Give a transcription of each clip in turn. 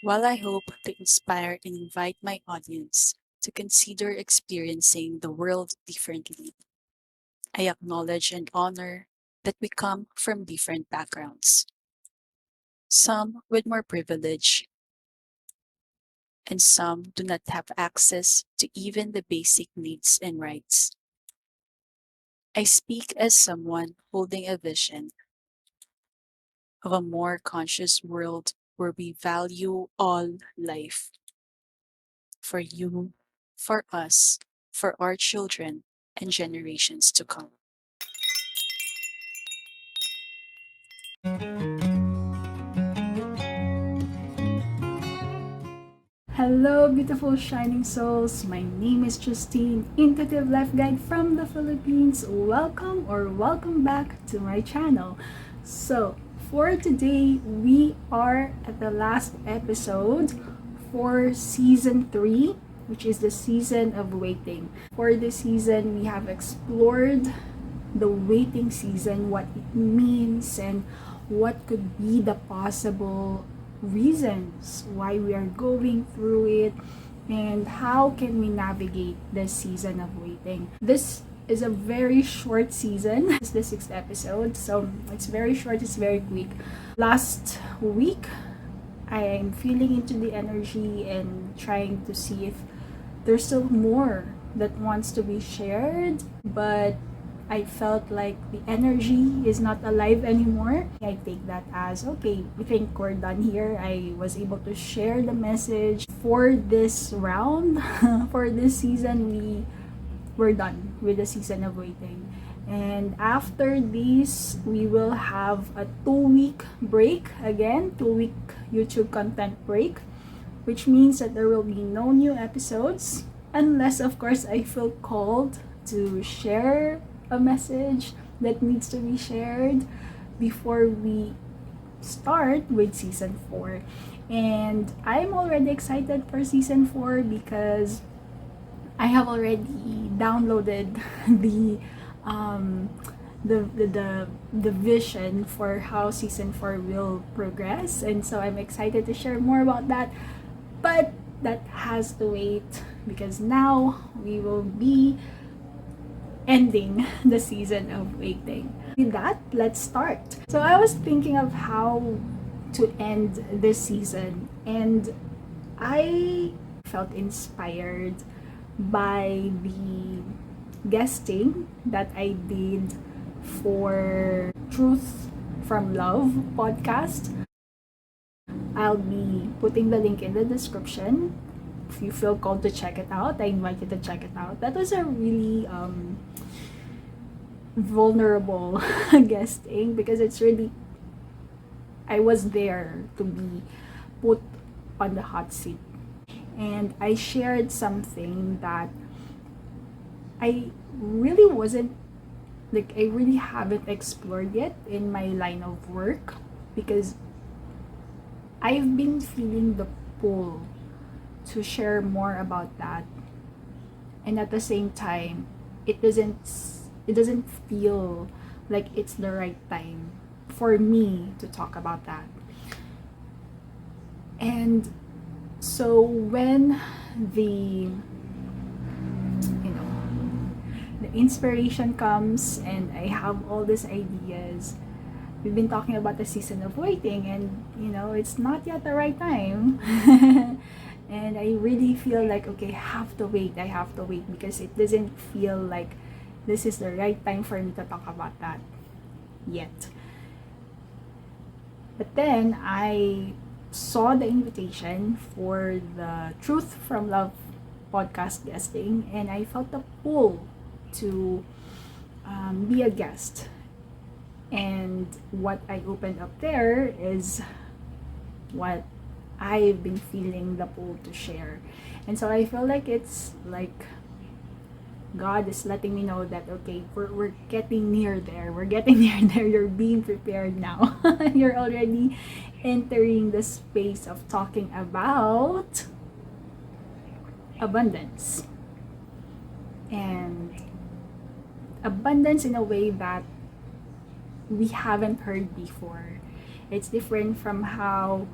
While I hope to inspire and invite my audience to consider experiencing the world differently, I acknowledge and honor that we come from different backgrounds, some with more privilege, and some do not have access to even the basic needs and rights. I speak as someone holding a vision of a more conscious world where we value all life for you, for us, for our children, and generations to come. Hello, beautiful shining souls. My name is Jostine, Tentative Life Guide from the Philippines. Welcome back to my channel. So, for today, we are at the last episode for season 3, which is the season of waiting. For this season, we have explored the waiting season, what it means, and what could be the possible reasons why we are going through it, and how can we navigate this season of waiting. This is a very short season. It's the 6th episode, so it's very short, it's very quick. Last week, I am feeling into the energy and trying to see if there's still more that wants to be shared, but I felt like the energy is not alive anymore. I take that as okay, I think we're done here. I was able to share the message for this round. For this season, we're done with the season of waiting. And after this, we will have a 2-week break again, 2-week YouTube content break, which means that there will be no new episodes unless, of course, I feel called to share a message that needs to be shared before we start with season 4. And I'm already excited for season 4 because I have already downloaded the um the vision for how season 4 will progress, and so I'm excited to share more about that. But that has to wait because now we will be ending the season of waiting. With that, let's start. So I was thinking of how to end this season, and I felt inspired by the guesting that I did for Truth from Love podcast. I'll be putting the link in the description. If you feel called to check it out, I invite you to check it out. That was a really vulnerable guesting because it's really, I was there to be put on the hot seat. And I shared something that I really wasn't, like, I really haven't explored yet in my line of work because I've been feeling the pull to share more about that. And at the same time, it doesn't feel like it's the right time for me to talk about that. And so when the the inspiration comes and I have all these ideas, we've been talking about the season of waiting, and it's not yet the right time. And I really feel like, okay, I have to wait because it doesn't feel like this is the right time for me to talk about that yet. But then I saw the invitation for the Truth from Love podcast guesting, and I felt the pull to be a guest. And what I opened up there is what I've been feeling the pull to share. And so I feel like it's like God is letting me know that, okay, we're getting near there. We're getting near there. You're being prepared now. You're already entering the space of talking about abundance. And abundance in a way that we haven't heard before. It's different from how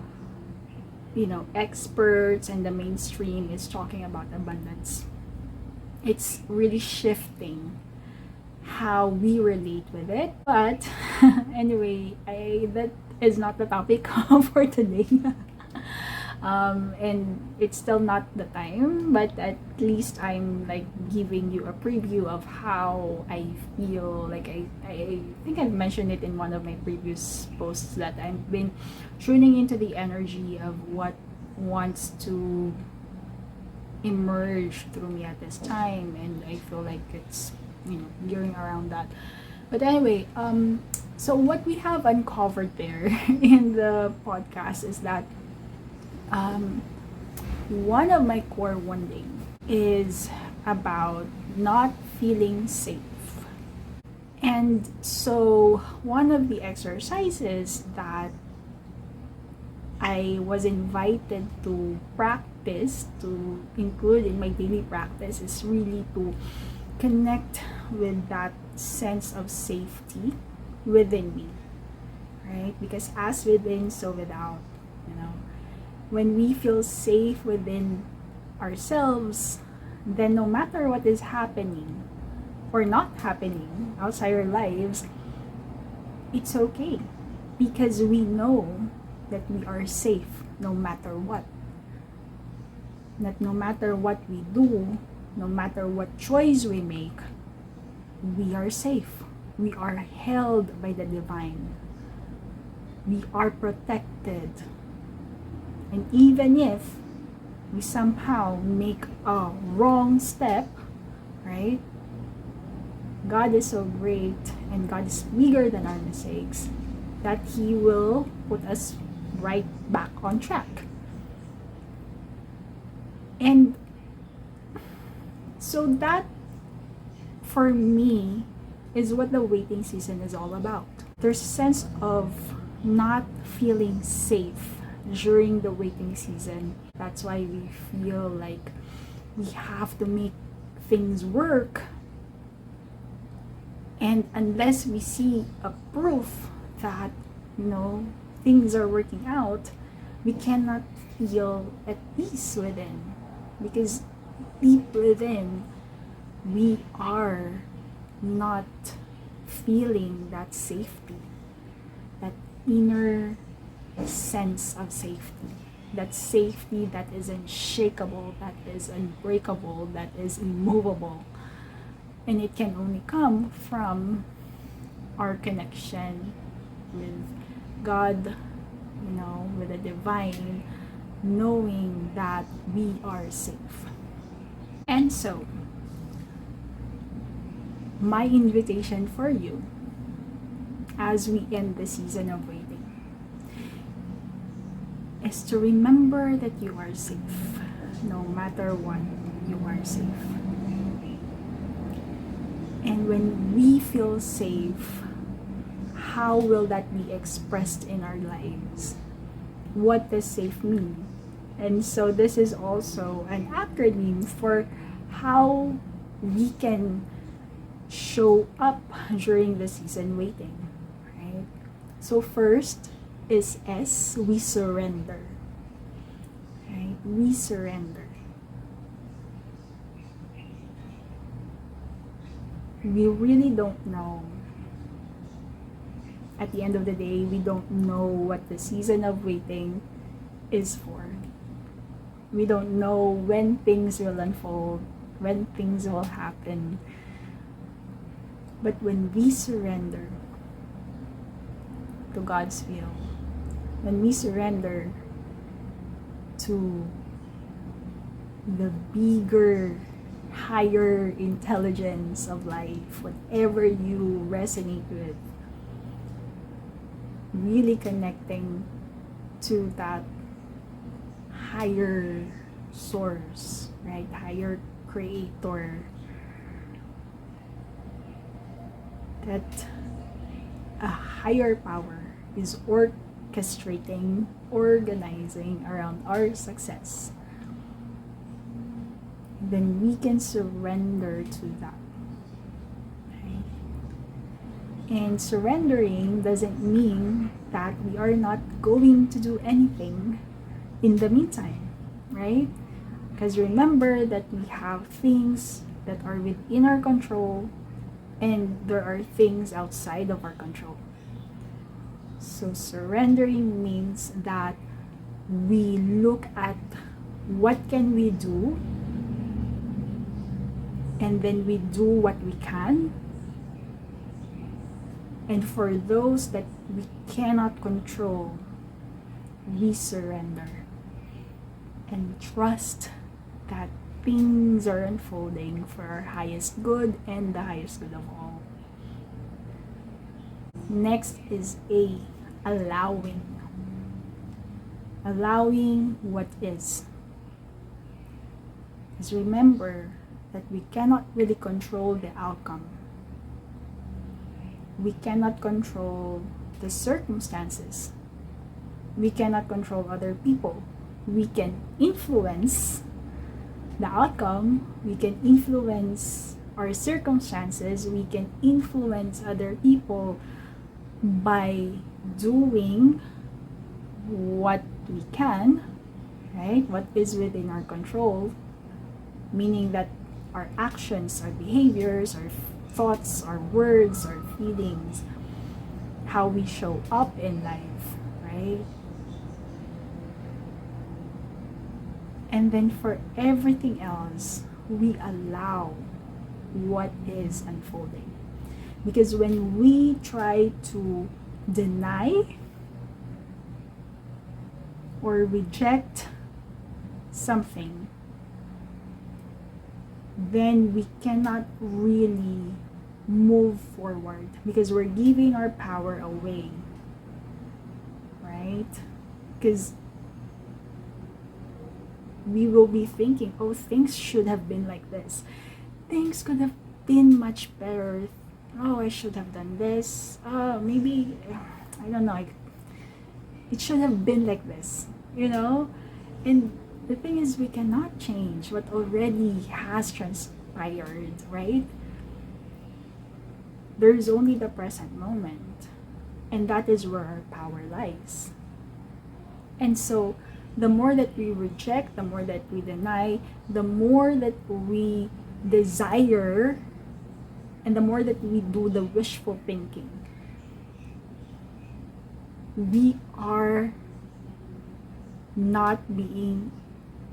experts and the mainstream is talking about abundance. It's really shifting how we relate with it. But anyway, that is not the topic for today. And it's still not the time, but at least I'm like giving you a preview of how I feel. Like I think I've mentioned it in one of my previous posts that I've been tuning into the energy of what wants to emerge through me at this time, and I feel like it's gearing around that. But anyway, so what we have uncovered there in the podcast is that one of my core wounding is about not feeling safe. And so one of the exercises that I was invited to practice, to include in my daily practice, is really to connect with that sense of safety within me, right? Because as within, so without, when we feel safe within ourselves, then no matter what is happening or not happening outside our lives, it's okay, because we know that we are safe no matter what. That no matter what we do, no matter what choice we make, we are safe. We are held by the divine. We are protected. And even if we somehow make a wrong step, right? God is so great and God is bigger than our mistakes that He will put us right back on track. And so that, for me, is what the waiting season is all about. There's a sense of not feeling safe during the waiting season. That's why we feel like we have to make things work. And unless we see a proof that, things are working out, we cannot feel at peace within. Because deep within, we are not feeling that safety, that inner sense of safety, that safety that is unshakable, that is unbreakable, that is immovable. And it can only come from our connection with God, with the divine, knowing that we are safe. And so, my invitation for you as we end the season of waiting is to remember that you are safe. No matter what, you are safe. And when we feel safe, how will that be expressed in our lives? What does safe mean? And so this is also an acronym for how we can show up during the season waiting, right? So first is S, we surrender, right? We surrender. We really don't know. At the end of the day, we don't know what the season of waiting is for. We don't know when things will unfold, when things will happen. But when we surrender to God's will, when we surrender to the bigger, higher intelligence of life, whatever you resonate with, really connecting to that higher source, right? Higher creator, that a higher power is orchestrating, organizing around our success, then we can surrender to that. Okay? And surrendering doesn't mean that we are not going to do anything. in the meantime, right? Because remember that we have things that are within our control and there are things outside of our control. So surrendering means that we look at what can we do, and then we do what we can. And for those that we cannot control, we surrender and trust that things are unfolding for our highest good and the highest good of all. Next is A, allowing. Allowing what is. Because remember that we cannot really control the outcome. We cannot control the circumstances. We cannot control other people. We can influence the outcome. We can influence our circumstances. We can influence other people by doing what we can, right? What is within our control, meaning that our actions, our behaviors, our thoughts, our words, our feelings, how we show up in life, right? And then for everything else, we allow what is unfolding. Because when we try to deny or reject something, then we cannot really move forward because we're giving our power away, right? Because we will be thinking, oh, things should have been like this. Things could have been much better. Oh, I should have done this. Maybe, I don't know. It should have been like this, you know? And the thing is, we cannot change what already has transpired, right? There's only the present moment. And that is where our power lies. And so, the more that we reject, the more that we deny, the more that we desire, and the more that we do the wishful thinking, we are not being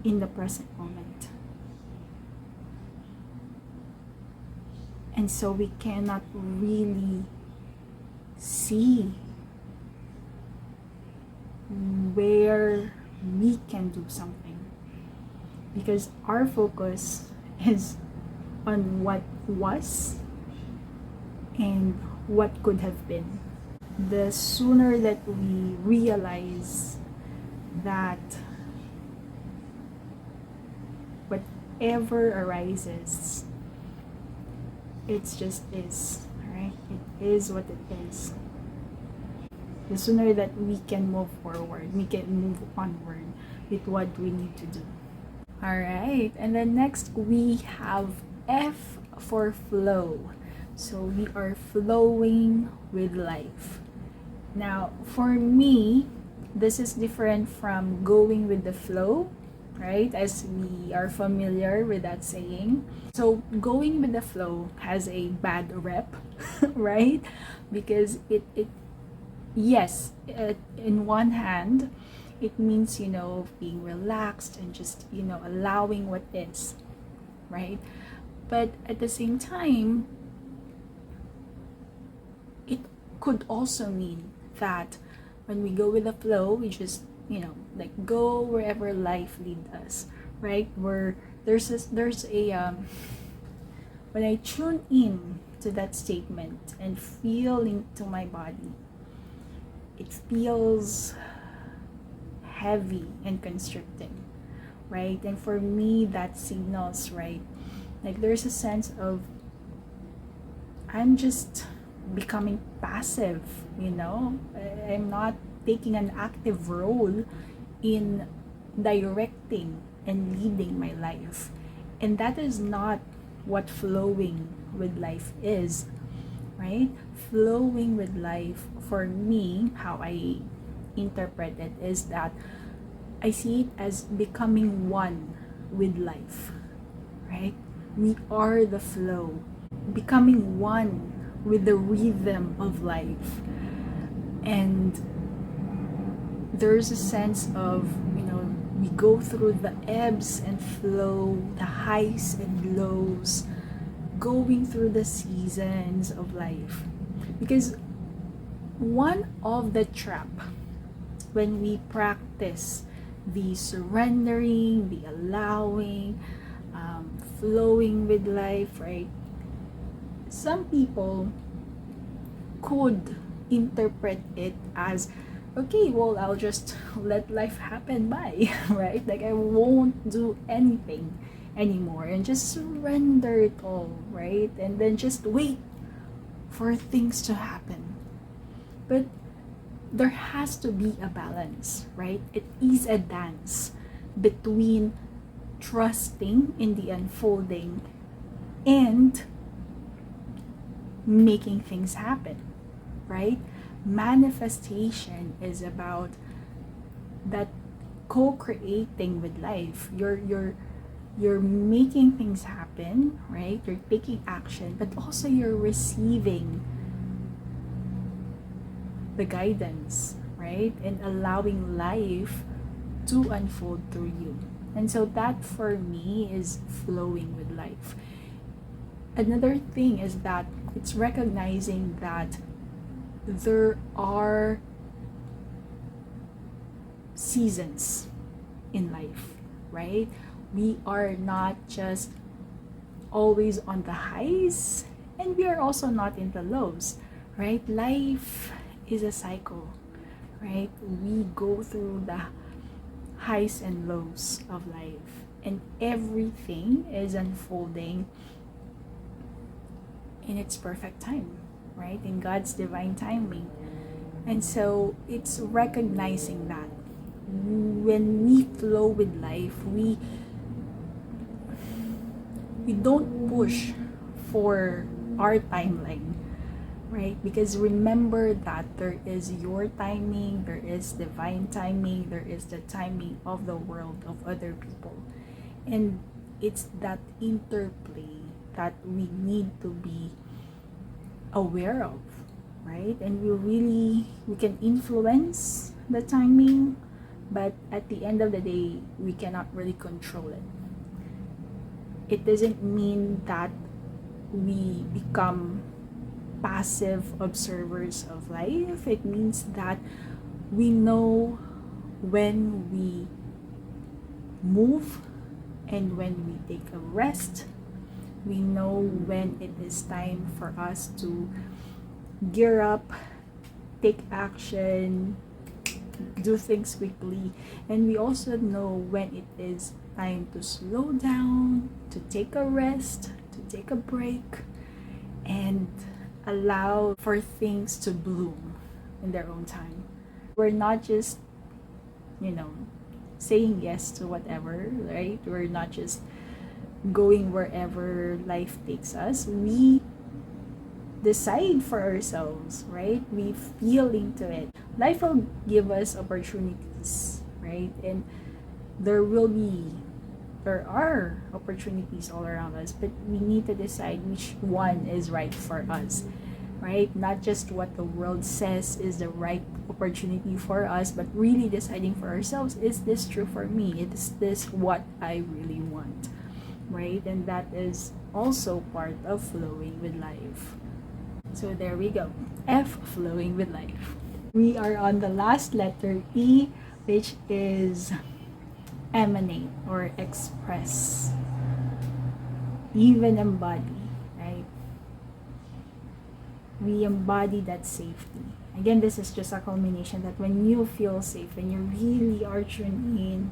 in the present moment. And so we cannot really see where we can do something because our focus is on what was and what could have been. The sooner that we realize that whatever arises, it just is, right? It is what it is. The sooner that we can move forward, we can move onward with what we need to do. All right, and then next we have F for flow. So we are flowing with life. Now, for me, this is different from going with the flow, right? As we are familiar with that saying. So going with the flow has a bad rep, right? Because it yes, in one hand, it means, being relaxed and just, allowing what is, right? But at the same time, it could also mean that when we go with the flow, we just, go wherever life leads us, right? Where there's a when I tune in to that statement and feel into my body, it feels heavy and constricting, right? And for me, that signals, right? Like there's a sense of I'm just becoming passive, I'm not taking an active role in directing and leading my life. And that is not what flowing with life is, right? Flowing with life, for me, how I interpret it is that I see it as becoming one with life, right? We are the flow, becoming one with the rhythm of life. And there's a sense of, we go through the ebbs and flow, the highs and lows, going through the seasons of life. Because one of the trap when we practice the surrendering, the allowing, flowing with life, right? Some people could interpret it as, okay, well, I'll just let life happen by, right? Like, I won't do anything anymore and just surrender it all, right? And then just wait for things to happen. But there has to be a balance, right? It is a dance between trusting in the unfolding and making things happen, right? Manifestation is about that co-creating with life. You're making things happen, right? You're taking action, but also you're receiving the guidance, right? And allowing life to unfold through you. And so that for me is flowing with life. Another thing is that it's recognizing that there are seasons in life, right? We are not just always on the highs, and we are also not in the lows, right? Life is a cycle, right? We go through the highs and lows of life, and everything is unfolding in its perfect time, right? In God's divine timing. And so it's recognizing that when we flow with life, we don't push for our timeline, right? Because remember that there is your timing, there is divine timing, there is the timing of the world, of other people. And it's that interplay that we need to be aware of, right? And we can influence the timing, but at the end of the day, we cannot really control it. It doesn't mean that we become passive observers of life. It means that we know when we move and when we take a rest. We know when it is time for us to gear up, take action, do things quickly. And we also know when it is time to slow down, to take a rest, to take a break, and allow for things to bloom in their own time. We're not just, saying yes to whatever, right? We're not just going wherever life takes us. We decide for ourselves, right? We feel into it. Life will give us opportunities, right? And there are opportunities all around us, but we need to decide which one is right for us, right? Not just what the world says is the right opportunity for us, but really deciding for ourselves, is this true for me? Is this what I really want, right? And that is also part of flowing with life. So there we go. F, flowing with life. We are on the last letter, E, which is emanate or express, even embody, right? We embody that safety. Again, this is just a culmination that when you feel safe, when you really are tuned in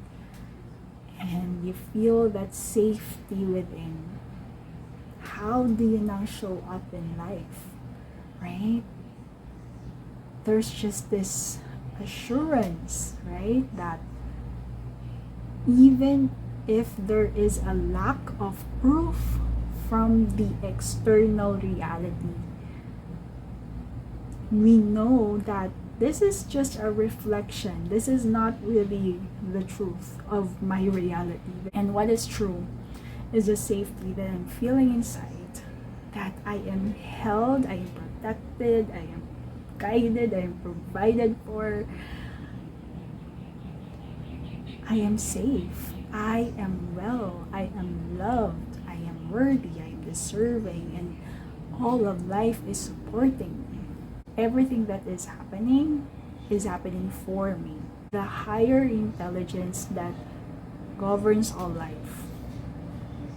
and you feel that safety within, how do you now show up in life, right? There's just this assurance, right? That even if there is a lack of proof from the external reality, we know that this is just a reflection. This is not really the truth of my reality. And what is true is the safety that I'm feeling inside, that I am held, I am protected, I am guided, I am provided for. I am safe. I am well. I am loved. I am worthy. I am deserving. And all of life is supporting me. Everything that is happening for me. The higher intelligence that governs all life,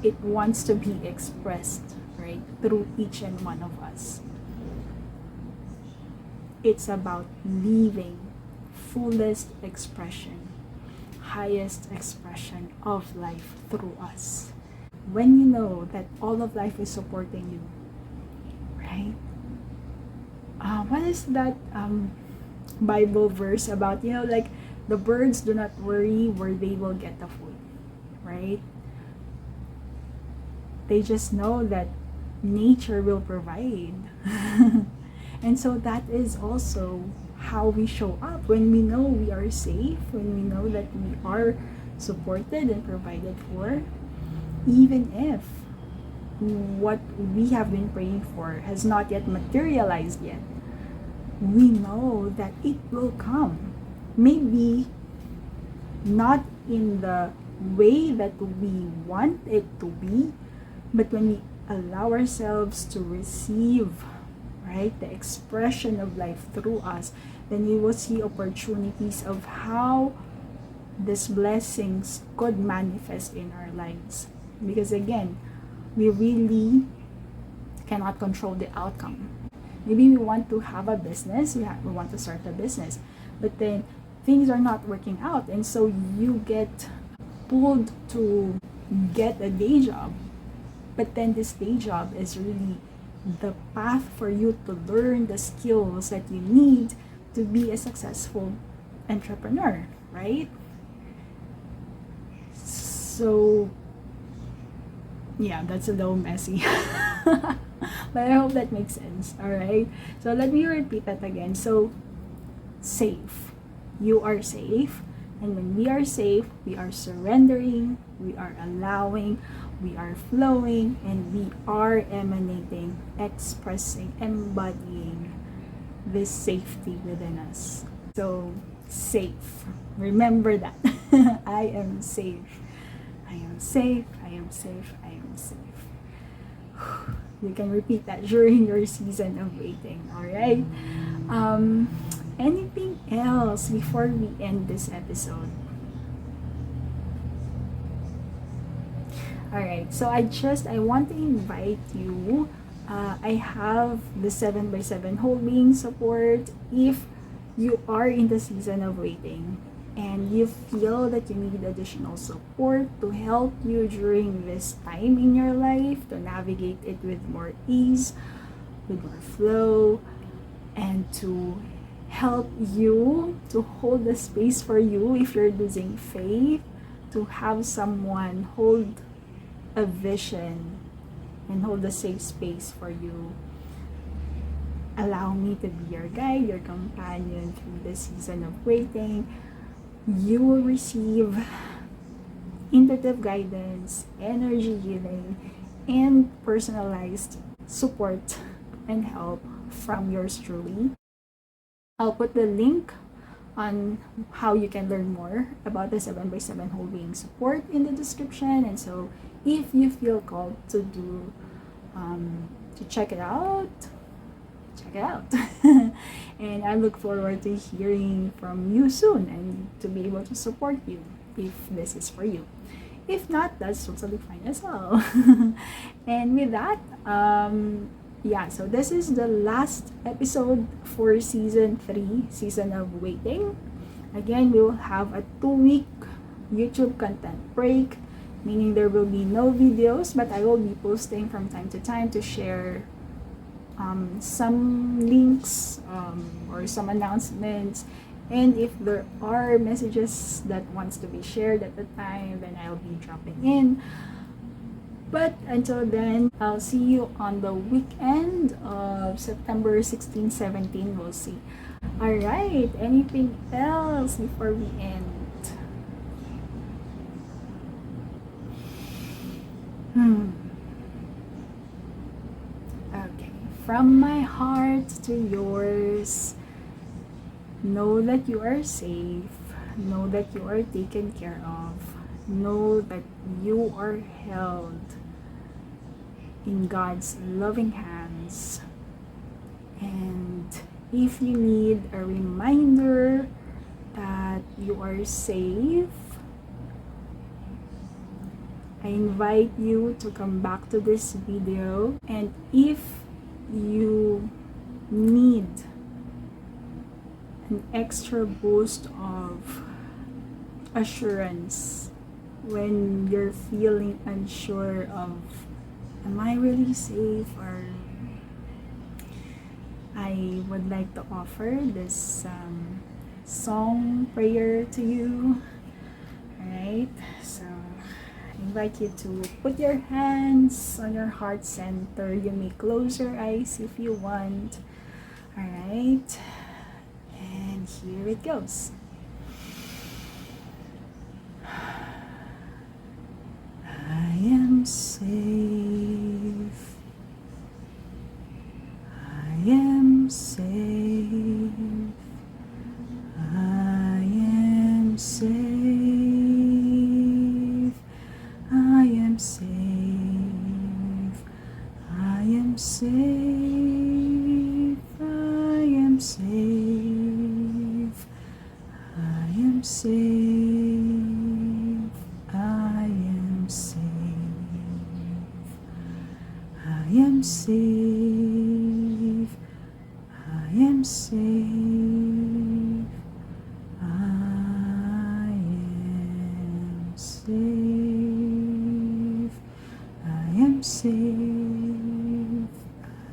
it wants to be expressed, right, through each and one of us. It's about living fullest expression, highest expression of life through us. When you know that all of life is supporting you, right? What is that Bible verse about? Like the birds do not worry where they will get the food, right? They just know that nature will provide. And so that is also how we show up when we know we are safe, when we know that we are supported and provided for, even if what we have been praying for has not yet materialized yet. We know that it will come. Maybe not in the way that we want it to be, but when we allow ourselves to receive, right, the expression of life through us, then we will see opportunities of how these blessings could manifest in our lives. Because again, we really cannot control the outcome. Maybe we want to have a business, we want to start a business, but then things are not working out, and so you get pulled to get a day job. But then this day job is really the path for you to learn the skills that you need to be a successful entrepreneur, right? So, yeah, that's a little messy. But I hope that makes sense, alright? So, let me repeat that again. So, safe. You are safe. And when we are safe, we are surrendering, we are allowing, we are flowing, and we are emanating, expressing, embodying this safety within us. So, safe. Remember that. I am safe. I am safe. I am safe. I am safe. You can repeat that during your season of waiting, alright? Anything else before we end this episode? Alright, so I want to invite you. I have the 7x7 whole being support. If you are in the season of waiting and you feel that you need additional support to help you during this time in your life, to navigate it with more ease, with more flow, and to help you, to hold the space for you if you're losing faith, to have someone hold a vision and hold a safe space for you. Allow me to be your guide, your companion through the season of waiting. You will receive intuitive guidance, energy healing, and personalized support and help from yours truly. I'll put the link on how you can learn more about the 7x7 whole being support in the description. And so if you feel called to do to check it out, check it out. And I look forward to hearing from you soon and to be able to support you if this is for you. If not, that's totally fine as well. And with that, so this is the last episode for season 3, season of waiting. Again, we will have a 2-week YouTube content break, meaning there will be no videos, but I will be posting from time to time to share some links or some announcements, and if there are messages that wants to be shared at the time, then I'll be dropping in. But until then, I'll see you on the weekend of September 16, 17. We'll see. Alright, anything else before we end? Hmm. Okay. From my heart to yours, know that you are safe. Know that you are taken care of. Know that you are held in God's loving hands. And if you need a reminder that you are safe, I invite you to come back to this video. And if you need an extra boost of assurance when you're feeling unsure of, am I really safe, or I would like to offer this song prayer to you. Alright, so I invite you to put your hands on your heart center. You may close your eyes if you want. Alright, and here it goes. I am safe. I am safe. I am safe. I am safe. I am safe. I am safe. I am safe. I am safe. I am safe. I am safe. I am safe. I am safe.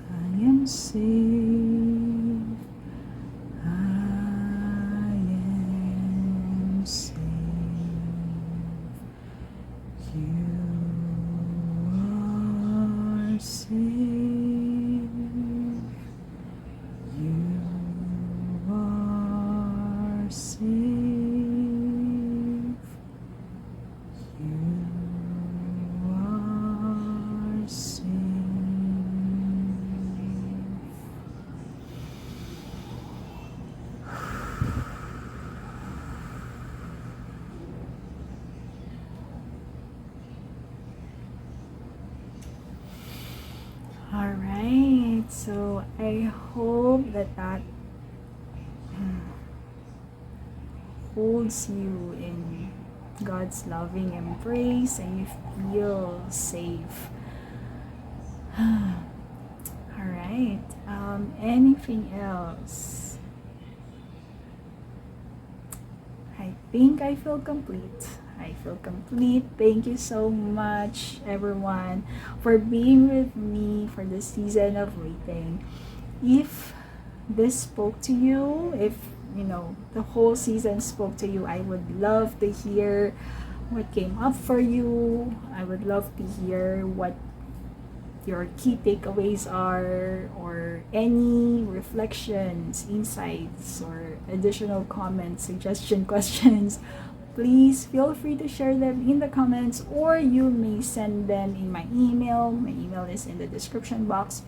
I am safe. I am safe. You are safe. You are safe. You are safe. Alright, so I hope that holds you in God's loving embrace and you feel safe. Alright, anything else? I think I feel complete. I feel complete. Thank you so much, everyone, for being with me for this season of waiting. If this spoke to you, if the whole season spoke to you, I would love to hear what came up for you. I would love to hear what your key takeaways are, or any reflections, insights, or additional comments, suggestion, questions. Please feel free to share them in the comments, or you may send them in my email. My email is in the description box.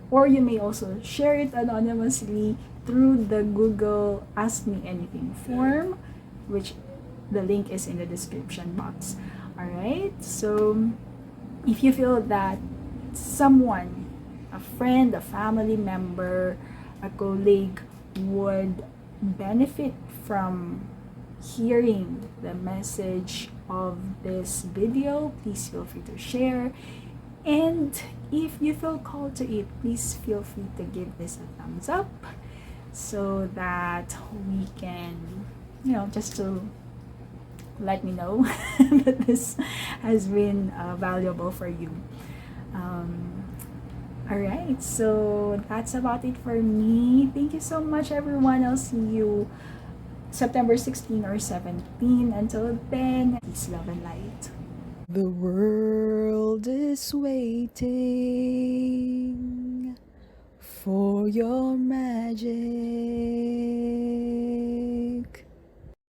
Or you may also share it anonymously through the Google Ask Me Anything form, which the link is in the description box. Alright, so if you feel that someone, a friend, a family member, a colleague would benefit from hearing the message of this video, please feel free to share. And if you feel called to it, please feel free to give this a thumbs up so that we can, just to let me know that this has been valuable for you. Alright, so that's about it for me. Thank you so much, everyone. I'll see you September 16 or 17. Until then, peace, love, and light. The world is waiting for your magic.